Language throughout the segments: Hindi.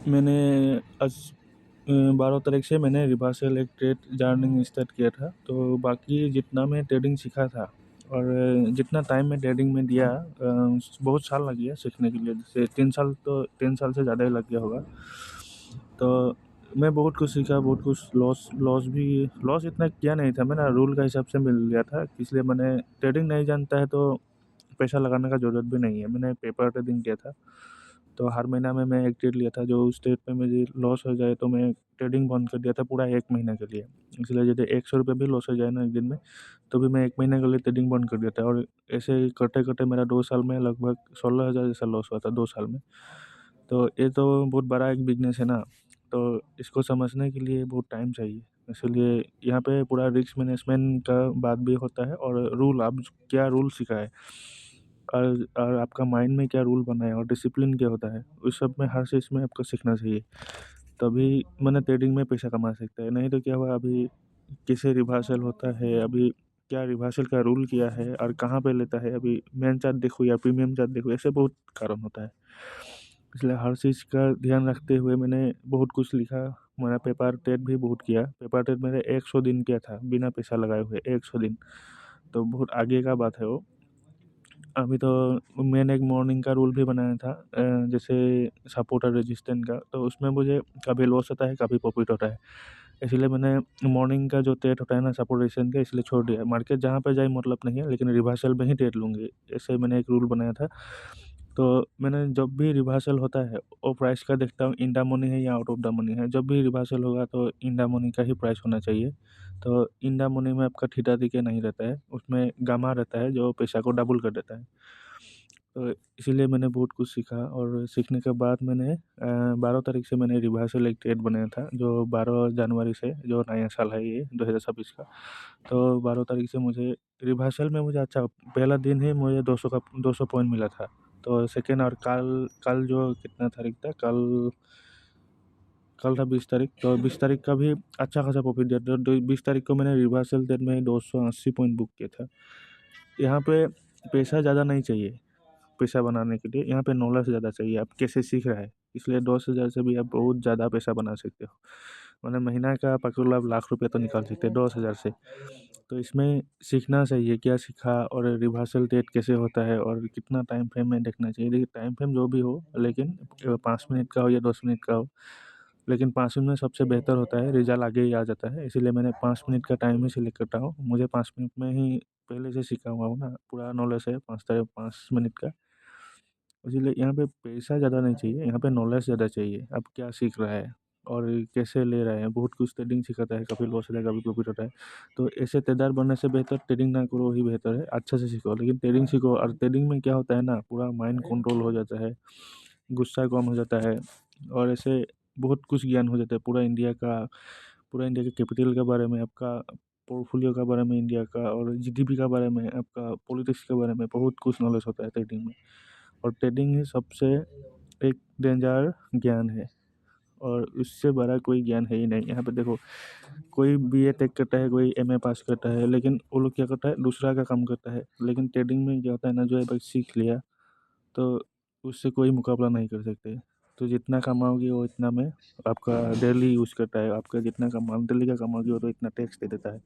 मैंने आज 12 तारीख से मैंने रिवर्सल एक ट्रेड जर्निंग स्टार्ट किया था। तो बाकी जितना मैं ट्रेडिंग सीखा था और जितना टाइम मैं ट्रेडिंग में दिया, बहुत साल लग गया सीखने के लिए। जैसे 3 साल से ज़्यादा ही लग गया होगा। तो मैं बहुत कुछ सीखा, बहुत कुछ लॉस इतना किया नहीं था। मैंने रूल का हिसाब से मिल गया था, इसलिए मैंने ट्रेडिंग नहीं जानता है तो पैसा लगाने का ज़रूरत भी नहीं है। मैंने पेपर ट्रेडिंग किया था, तो हर महीना में मैं एक ट्रेड लिया था। जो उस ट्रेड पे मुझे लॉस हो जाए तो मैं ट्रेडिंग बंद कर दिया था पूरा 1 महीने के लिए। इसलिए यदि ₹100 भी लॉस हो जाए ना एक दिन में, तो भी मैं 1 महीने के लिए ट्रेडिंग बंद कर दिया था। और ऐसे ही करते-करते मेरा 2 साल में लगभग 16,000 जैसा लॉस हुआ था 2 साल में। तो ये तो बहुत बड़ा एक बिज़नेस है ना, तो इसको समझने के लिए बहुत टाइम चाहिए। इसीलिए यहाँ पे पूरा रिस्क मैनेजमेंट का बात भी होता है, और रूल आप क्या रूल सीखा है, और आपका माइंड में क्या रूल बना है, और डिसिप्लिन क्या होता है, उस सब में हर चीज़ में आपको सीखना चाहिए। तभी मैंने ट्रेडिंग में पैसा कमा सकता है। नहीं तो क्या हुआ, अभी कैसे रिवर्सल होता है, अभी क्या रिवर्सल का रूल क्या है और कहाँ पे लेता है, अभी मेन चार्ट देखो या प्रीमियम चार्ट देखो, ऐसे बहुत कारण होता है। इसलिए हर चीज़ का ध्यान रखते हुए मैंने बहुत कुछ लिखा। मैंने पेपर ट्रेड भी बहुत किया। पेपर ट्रेड मैंने 100 दिन किया था बिना पैसा लगाए हुए, 100 दिन। तो बहुत आगे का बात है वो। अभी तो मैंने एक मॉर्निंग का रूल भी बनाया था, जैसे सपोर्ट और रेजिस्टेंस का। तो उसमें मुझे कभी लॉस होता है, कभी प्रॉफिट होता है। इसीलिए मैंने मॉर्निंग का जो ट्रेड होता है ना सपोर्ट रेजिस्टेंस का, इसलिए छोड़ दिया। मार्केट जहाँ पे जाए मतलब नहीं है, लेकिन रिवर्सल में ही ट्रेड लूँगी, ऐसे मैंने एक रूल बनाया था। तो मैंने जब भी रिवर्सल होता है वो प्राइस का देखता हूँ, इन द मनी है या आउट ऑफ द मनी है। जब भी रिवर्सल होगा तो इन द मनी का ही प्राइस होना चाहिए। तो इन द मनी में आपका थीटा डीके नहीं रहता है, उसमें गामा रहता है जो पैसा को डबल कर देता है। तो इसीलिए मैंने बहुत कुछ सीखा, और सीखने के बाद मैंने 12 तारीख से मैंने रिवर्सल एक ट्रेड बनाया था, जो 12 जनवरी से, जो नया साल है ये 2026 का। तो 12 तारीख से मुझे रिवर्सल में मुझे अच्छा, पहला दिन ही मुझे 200 पॉइंट मिला था। तो सेकेंड, और कल कल जो कितना तारीख था, कल कल था 20 तारीख। तो 20 तारीख का भी अच्छा खासा प्रॉफिट दिया था। 20 तारीख को मैंने रिवर्सल ट्रेड में 280 पॉइंट बुक किया था। यहाँ पे पैसा ज़्यादा नहीं चाहिए पैसा बनाने के लिए, यहाँ पे नॉलेज ज़्यादा चाहिए, आप कैसे सीख रहे हैं। इसलिए 10,000 से भी आप बहुत ज़्यादा पैसा बना सकते हो। मतलब महीना का पकड़ लो, आप लाख रुपये तो निकाल सकते हैं 10,000 से। तो इसमें सीखना चाहिए क्या सीखा, और रिवर्सल रेट कैसे होता है, और कितना टाइम फ्रेम में देखना चाहिए। देखिए टाइम फ्रेम जो भी हो, लेकिन 5 मिनट का हो या 10 मिनट का हो, लेकिन 5 मिनट में सबसे बेहतर होता है, रिज़ल्ट आगे ही आ जाता है। इसीलिए मैंने 5 मिनट का टाइम ही सिलेक्ट करता हूँ। मुझे 5 मिनट में ही पहले से सीखा हुआ हूँ ना, पूरा नॉलेज है 5 मिनट का। इसीलिए यहाँ पे पैसा ज़्यादा नहीं चाहिए, यहाँ पे नॉलेज ज़्यादा चाहिए। आप क्या सीख रहा है और कैसे ले रहा है। बहुत कुछ ट्रेडिंग सिखाता है, कभी लॉस होता है, कभी प्रॉफिट होता है। तो ऐसे ट्रेडर बनने से बेहतर ट्रेडिंग ना करो ही बेहतर है। अच्छे से सीखो, लेकिन ट्रेडिंग सीखो। और ट्रेडिंग में क्या होता है ना, पूरा माइंड कंट्रोल हो जाता है, गुस्सा कम हो जाता है, और ऐसे बहुत कुछ ज्ञान हो जाता है पूरा इंडिया के कैपिटल के बारे में, आपका पोर्टफोलियो के बारे में इंडिया का, और जीडीपी के बारे में, आपका पॉलिटिक्स के बारे में बहुत कुछ नॉलेज होता है ट्रेडिंग में। और ट्रेडिंग ही सबसे एक डेंजर ज्ञान है, और उससे बड़ा कोई ज्ञान है ही नहीं। यहाँ पे देखो, कोई बीए टेक करता है, कोई एमए पास करता है, लेकिन वो लोग क्या करता है, दूसरा का काम करता है। लेकिन ट्रेडिंग में क्या होता है ना, जो एक बार सीख लिया तो उससे कोई मुकाबला नहीं कर सकते। तो जितना कमाओगे वो इतना में आपका डेली यूज़ करता है। आपका जितना डेली का कमाओगे वो तो इतना टैक्स दे देता है।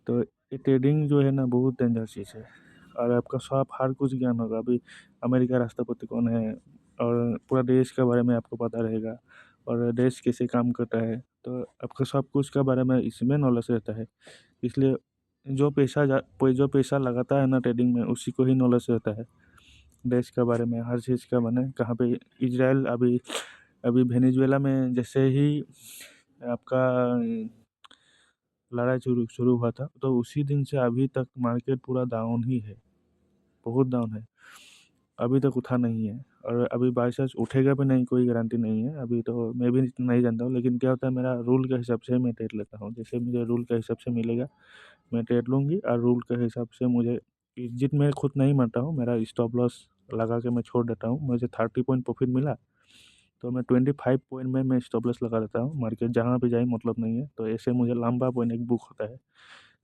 तो ये ट्रेडिंग जो है ना, बहुत डेंजर चीज़ है। और आपका सब हर कुछ ज्ञान होगा। अभी अमेरिका राष्ट्रपति कौन है, और पूरा देश के बारे में आपको पता रहेगा, और देश कैसे काम करता है। तो आपका सब कुछ के बारे में इसमें नॉलेज रहता है। इसलिए जो पैसा लगाता है ना ट्रेडिंग में, उसी को ही नॉलेज रहता है देश के बारे में, हर चीज़ का। माने कहाँ पे इजराइल, अभी अभी वेनेजुएला में जैसे ही आपका लड़ाई शुरू शुरू हुआ था, तो उसी दिन से अभी तक मार्केट पूरा डाउन ही है, बहुत डाउन है। अभी तक उठा नहीं है, और अभी बाई चांस उठेगा भी नहीं, कोई गारंटी नहीं है। अभी तो मैं भी नहीं जानता हूँ, लेकिन क्या होता है, मेरा रूल के हिसाब से मैं ट्रेड लेता हूँ। जैसे मुझे रूल के हिसाब से मिलेगा, मैं ट्रेड लूँगी, और रूल के हिसाब से मुझे जित मैं खुद नहीं मानता हूँ, मेरा स्टॉप लॉस लगा के मैं छोड़ देता हूँ। मुझे 30 पॉइंट प्रॉफिट मिला, तो मैं 25 पॉइंट में मैं स्टॉप लॉस लगा देता हूँ। मार्केट जहाँ भी जाए मतलब नहीं है। तो ऐसे मुझे लंबा पॉइंट एक बुक होता है,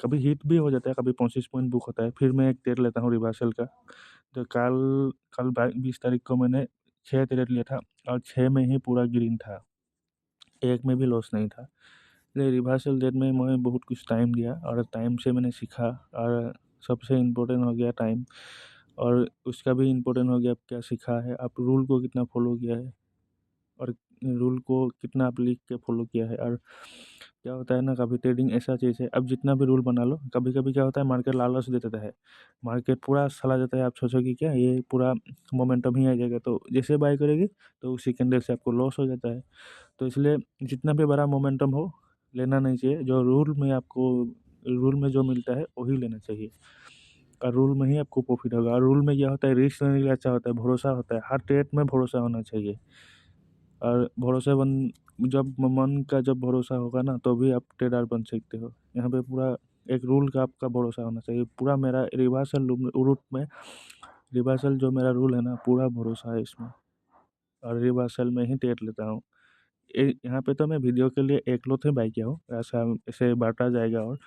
कभी हिट भी हो जाता है, कभी 25 पॉइंट बुक होता है। फिर मैं एक ट्रेड लेता हूँ रिवर्सल का। तो कल कल 20 तारीख को मैंने 6 ट्रेड लिया था और 6 में ही पूरा ग्रीन था, एक में भी लॉस नहीं था। इसलिए रिवर्सल ट्रेड में मैं बहुत कुछ टाइम दिया और टाइम से मैंने सीखा, और सबसे इम्पोर्टेंट हो गया टाइम, और उसका भी इम्पोर्टेंट हो गया क्या सीखा है, आप रूल को कितना फॉलो किया है, और रूल को कितना आप लिख के फॉलो किया है। और क्या होता है ना, कभी ट्रेडिंग ऐसा चीज़ है, अब जितना भी रूल बना लो, कभी कभी क्या होता है मार्केट लालच दे देता है, मार्केट पूरा सला जाता है, आप सोचोगे क्या ये पूरा मोमेंटम ही आ जाएगा, तो जैसे बाय करेगी तो उसी कैंडल से आपको लॉस हो जाता है। तो इसलिए जितना भी बड़ा मोमेंटम हो, लेना नहीं चाहिए, जो रूल में आपको, रूल में जो मिलता है वही लेना चाहिए, और रूल में ही आपको प्रॉफिट होगा। और रूल में क्या होता है, रिस्क लेने के लिए अच्छा होता है, भरोसा होता है, हर ट्रेड में भरोसा होना चाहिए। और भरोसेमंद, जब मन का जब भरोसा होगा ना तो भी आप ट्रेडर बन सकते हो। यहाँ पे पूरा एक रूल का आपका भरोसा होना चाहिए। पूरा मेरा रिवर्सल रूट में, रिवर्सल जो मेरा रूल है ना, पूरा भरोसा है इसमें, और रिवर्सल में ही ट्रेड लेता हूँ। यहाँ पे तो मैं वीडियो के लिए एकलौते बाई किया हूँ, ऐसा ऐसे बांटा जाएगा, और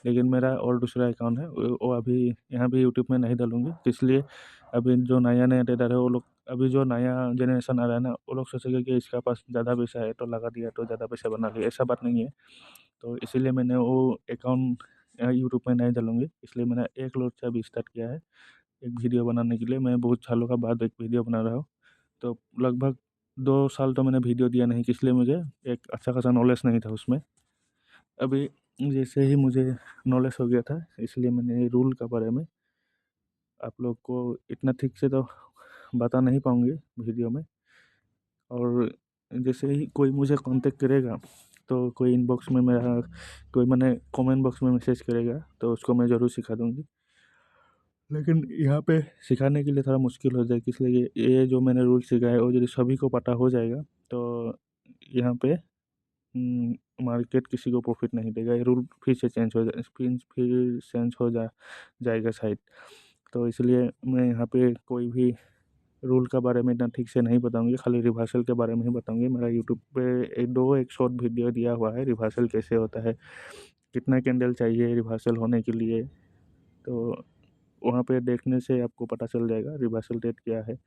लेकिन मेरा और दूसरा अकाउंट है, वो अभी यहाँ भी यूट्यूब में नहीं डालूंगी, इसलिए अभी जो नया नया ट्रेडर है वो लोग, अभी जो नया जनरेशन आ रहा है ना, वो लोग सोचेंगे कि इसका पास ज़्यादा पैसा है तो लगा दिया तो ज़्यादा पैसा बना लिया, ऐसा बात नहीं है। तो इसीलिए मैंने वो अकाउंट यूट्यूब में नहीं डालूंगी, इसलिए मैंने एक लोड से अभी स्टार्ट किया है एक वीडियो बनाने के लिए। मैं बहुत सालों का बाद एक वीडियो बना रहा हूँ, तो लगभग 2 साल तो मैंने वीडियो दिया नहीं, इसलिए मुझे एक अच्छा खासा नॉलेज नहीं था उसमें। अभी जैसे ही मुझे नॉलेज हो गया था, इसलिए मैंने रूल के बारे में आप लोग को इतना ठीक से तो बता नहीं पाऊँगी वीडियो में। और जैसे ही कोई मुझे कांटेक्ट करेगा, तो कोई इनबॉक्स में मेरा, कोई मैंने कमेंट बॉक्स में मैसेज करेगा, तो उसको मैं ज़रूर सिखा दूँगी। लेकिन यहाँ पे सिखाने के लिए थोड़ा मुश्किल हो जाएगी, इसलिए ये जो मैंने रूल सीखा है वो यदि सभी को पता हो जाएगा, तो यहाँ पे मार्केट किसी को प्रॉफिट नहीं देगा। ये रूल फिर से चेंज हो जाए, फिर चेंज हो जाएगा शायद। तो इसलिए मैं यहाँ पे कोई भी रूल के बारे में इतना ठीक से नहीं बताऊंगी, खाली रिवर्सल के बारे में ही बताऊंगी। मेरा यूट्यूब पे एक शॉर्ट वीडियो दिया हुआ है, रिवर्सल कैसे होता है, कितना कैंडल चाहिए रिवर्सल होने के लिए, तो वहाँ पे देखने से आपको पता चल जाएगा रिवर्सल रेट क्या है।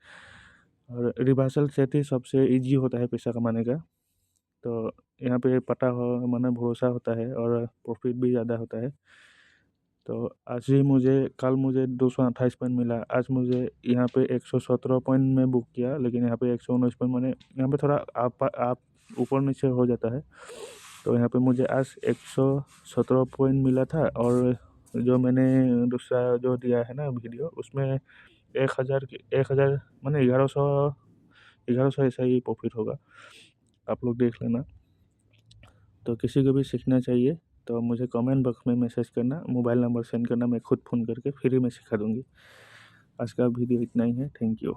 और रिवर्सल सेट ही सबसे इजी होता है पैसा कमाने का। तो यहाँ पे पता हो माने भरोसा होता है, और प्रॉफिट भी ज़्यादा होता है। तो आज ही मुझे, कल मुझे 228 पॉइंट मिला, आज मुझे यहाँ पे 117 पॉइंट में बुक किया, लेकिन यहाँ पे 119 पॉइंट, मैंने यहाँ पे थोड़ा आप ऊपर नीचे हो जाता है। तो यहाँ पे मुझे आज 117 पॉइंट मिला था, और जो मैंने दूसरा जो दिया है ना वीडियो, उसमें 1000 मैंने 1100 ऐसा ही प्रॉफिट होगा, आप लोग देख लेना। तो किसी को भी सीखना चाहिए तो मुझे कमेंट बॉक्स में मैसेज करना, मोबाइल नंबर सेंड करना, मैं खुद फ़ोन करके फ्री में सिखा दूँगी। आज का वीडियो इतना ही है, थैंक यू।